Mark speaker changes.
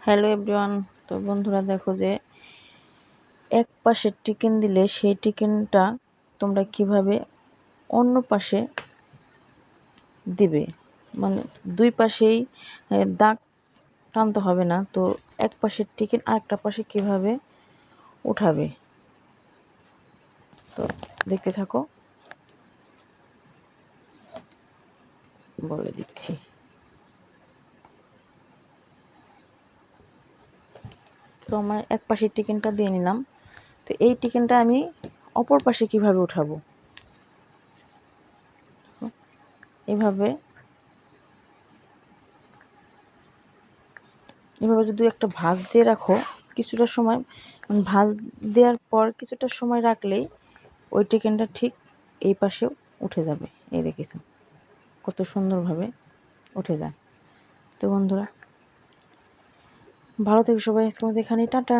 Speaker 1: Hello everyone. তো বন্ধুরা দেখো যে এক পাশে টিকেন দিলে সেই টিকেনটা তোমরা কিভাবে অন্য পাশে দিবে, মানে দুই পাশেই দাগ টানতে হবে না। তো এক পাশের টিকেন আরেকটা পাশে কিভাবে উঠাবে তো দেখতে থাকো, বলে দিচ্ছি। তো আমার এক পাশের টিকেনটা দিয়ে নিলাম। তো এই টিকেনটা আমি অপর পাশে কিভাবে উঠাবো, এভাবে যদি একটা ভাঁজ দিয়ে রাখো, কিছুটা সময় ভাঁজ দেওয়ার পর কিছুটা সময় রাখলেই ওই টিকেনটা ঠিক এই পাশেও উঠে যাবে। এই দেখেছো কত সুন্দরভাবে উঠে যায়। তো বন্ধুরা ভালো থেকো সবাই, আজকের মতো এখানেই, টাটা।